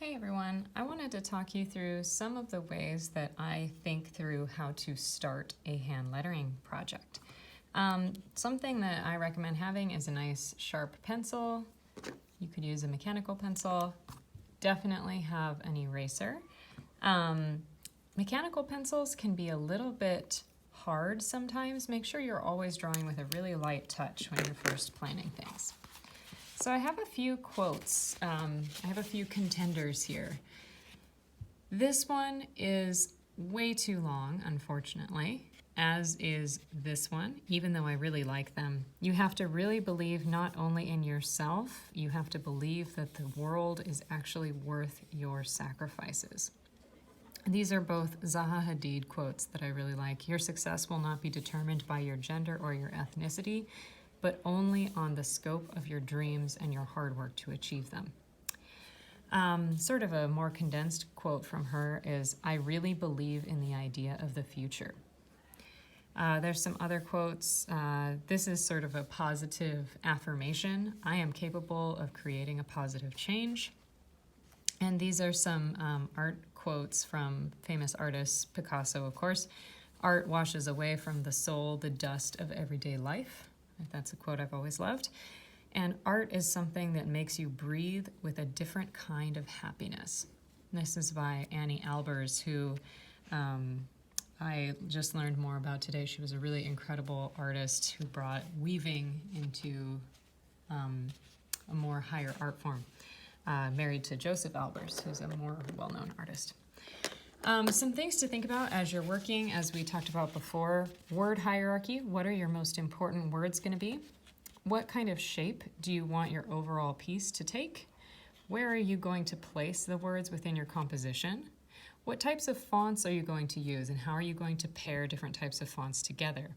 Hey everyone, I wanted to talk you through some of the ways that I think through how to start a hand lettering project. Something that I recommend having is a nice sharp pencil. You could use a mechanical pencil. Definitely have an eraser. Mechanical pencils can be a little bit hard sometimes. Make sure you're always drawing with a really light touch when you're first planning things. So I have a few quotes. I have a few contenders here. This one is way too long, unfortunately, as is this one, even though I really like them. You have to really believe not only in yourself, you have to believe that the world is actually worth your sacrifices. These are both Zaha Hadid quotes that I really like. Your success will not be determined by your gender or your ethnicity, but only on the scope of your dreams and your hard work to achieve them. Sort of a more condensed quote from her is, I really believe in the idea of the future. There's some other quotes. This is sort of a positive affirmation. I am capable of creating a positive change. And these are some art quotes from famous artists, Picasso, of course. Art washes away from the soul the dust of everyday life. That's a quote I've always loved. And art is something that makes you breathe with a different kind of happiness. This is by Annie Albers, who I just learned more about today. She was a really incredible artist who brought weaving into a more higher art form, married to Joseph Albers, who's a more well-known artist. Some things to think about as you're working, as we talked about before. Word hierarchy. What are your most important words going to be? What kind of shape do you want your overall piece to take? Where are you going to place the words within your composition? What types of fonts are you going to use, and how are you going to pair different types of fonts together?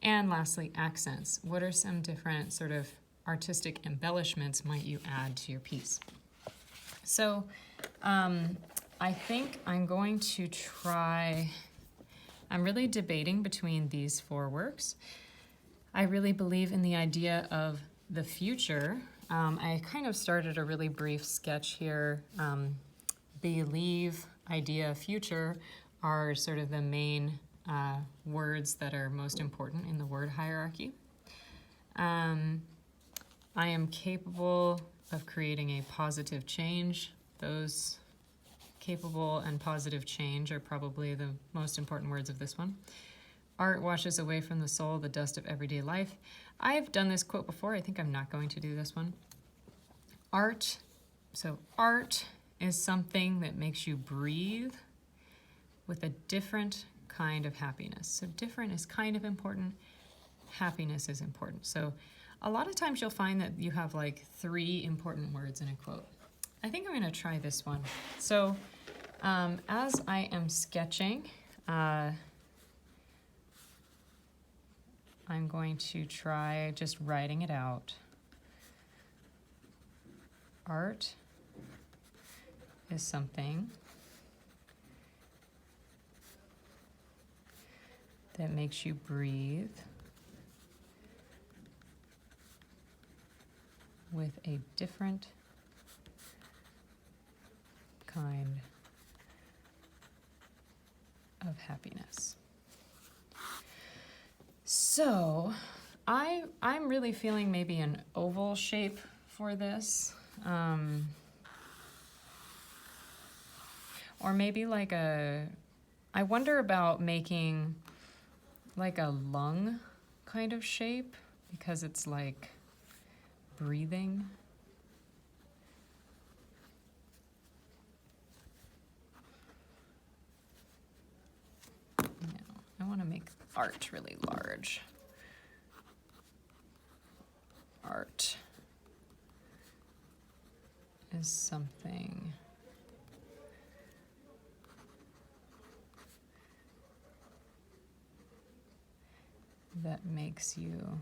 And lastly, accents. What are some different sort of artistic embellishments might you add to your piece? So, I think I'm going to try, I'm really debating between these four works. I really believe in the idea of the future. I kind of started a really brief sketch here. Believe, idea, future are sort of the main words that are most important in the word hierarchy. I am capable of creating a positive change. Those capable and positive change are probably the most important words of this one. Art washes away from the soul the dust of everyday life. I've done this quote before. I think I'm not going to do this one. Art is something that makes you breathe with a different kind of happiness. So different is kind of important. Happiness is important. So a lot of times you'll find that you have like 3 important words in a quote. I think I'm going to try this one. So as I am sketching, I'm going to try just writing it out. Art is something that makes you breathe with a different kind of happiness. So I'm really feeling maybe an oval shape for this, or maybe like I wonder about making like a lung kind of shape, because it's like breathing. I want to make art really large. Art is something that makes you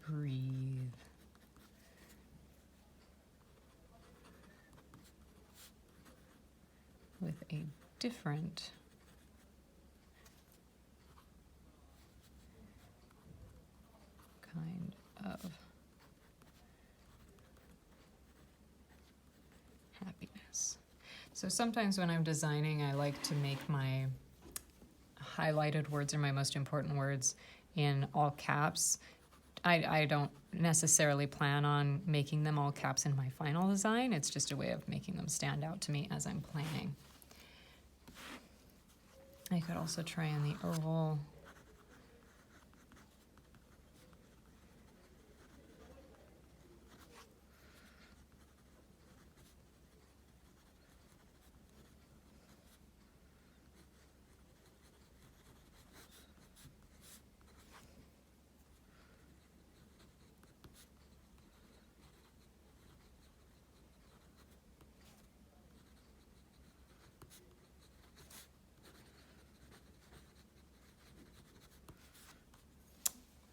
breathe with a different kind of So sometimes when I'm designing, I like to make my highlighted words or my most important words in all caps. I don't necessarily plan on making them all caps in my final design. It's just a way of making them stand out to me as I'm planning. I could also try on the oval.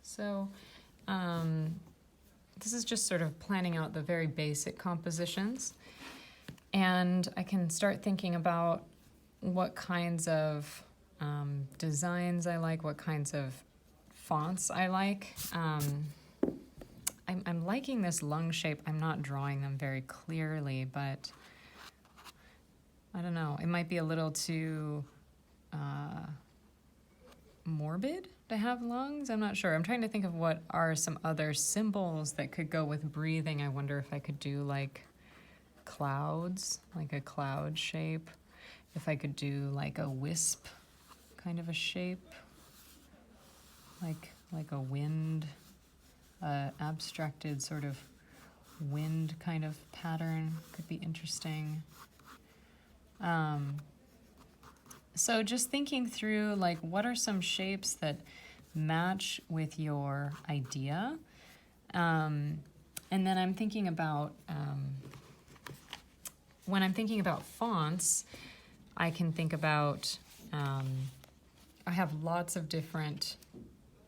So this is just sort of planning out the very basic compositions. And I can start thinking about what kinds of designs I like, what kinds of fonts I like. I'm liking this lung shape. I'm not drawing them very clearly, but I don't know. It might be a little too morbid to have lungs. I'm not sure. I'm trying to think of what are some other symbols that could go with breathing. I wonder if I could do like clouds, like a cloud shape. If I could do like a wisp kind of a shape, like a wind, abstracted sort of wind kind of pattern could be interesting. So just thinking through, like, what are some shapes that match with your idea? And then I'm thinking about, when I'm thinking about fonts, I can think about, I have lots of different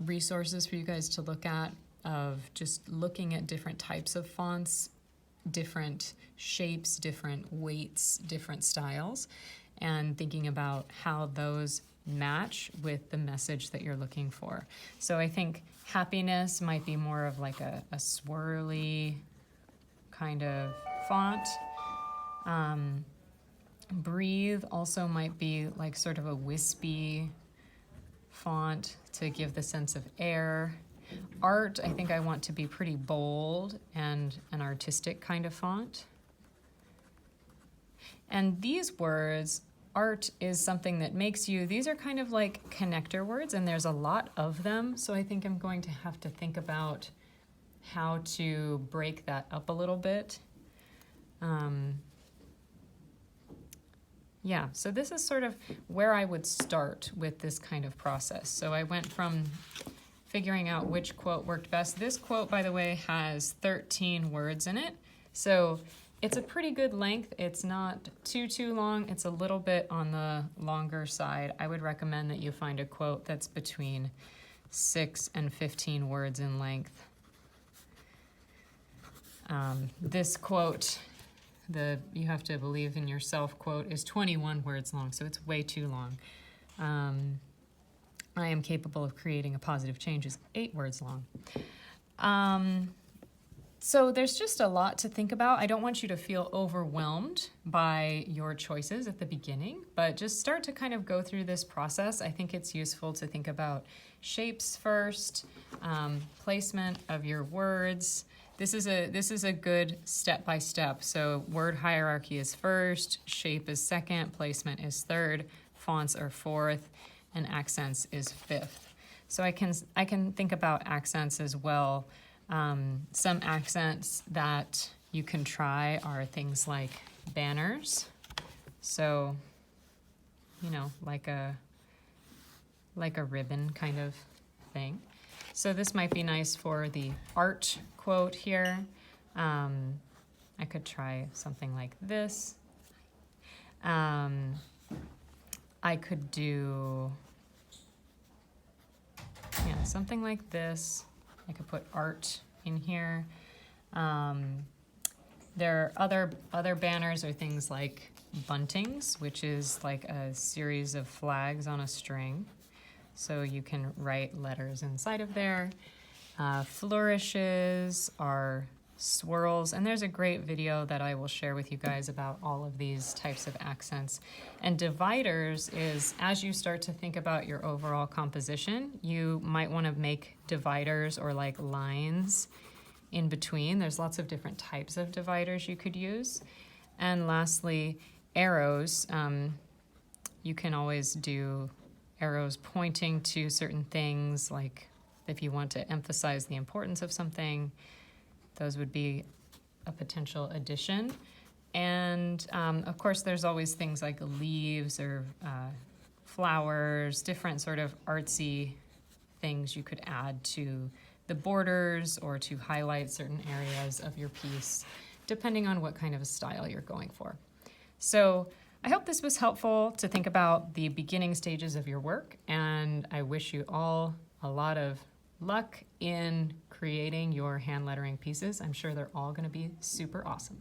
resources for you guys to look at of just looking at different types of fonts, different shapes, different weights, different styles, and thinking about how those match with the message that you're looking for. So I think happiness might be more of like a swirly kind of font. Breathe also might be like sort of a wispy font to give the sense of air. Art, I think I want to be pretty bold and an artistic kind of font. And these words, art is something that makes you, these are kind of like connector words, and there's a lot of them, so I think I'm going to have to think about how to break that up a little bit. Yeah, so this is sort of where I would start with this kind of process. So I went from figuring out which quote worked best. This quote, by the way, has 13 words in it, so it's a pretty good length. It's not too long. It's a little bit on the longer side. I would recommend that you find a quote that's between 6 and 15 words in length. This quote, the "you have to believe in yourself" quote, is 21 words long, so it's way too long. I am capable of creating a positive change is 8 words long. So there's just a lot to think about. I don't want you to feel overwhelmed by your choices at the beginning, but just start to kind of go through this process. I think it's useful to think about shapes first, placement of your words. This is a good step-by-step. So word hierarchy is first, shape is second, placement is third, fonts are fourth, and accents is fifth. So I can think about accents as well. Some accents that you can try are things like banners. So, you know, like a ribbon kind of thing. So this might be nice for the art quote here. I could try something like this. I could do, yeah, something like this. I could put art in here. There are other banners or things like buntings, which is like a series of flags on a string. So you can write letters inside of there. Flourishes are swirls, and there's a great video that I will share with you guys about all of these types of accents. And dividers is, as you start to think about your overall composition, you might want to make dividers or like lines in between. There's lots of different types of dividers you could use. And lastly, arrows. You can always do arrows pointing to certain things, like if you want to emphasize the importance of something, those would be a potential addition. And of course, there's always things like leaves or flowers, different sort of artsy things you could add to the borders or to highlight certain areas of your piece, depending on what kind of a style you're going for. So I hope this was helpful to think about the beginning stages of your work, and I wish you all a lot of luck in creating your hand lettering pieces. I'm sure they're all going to be super awesome.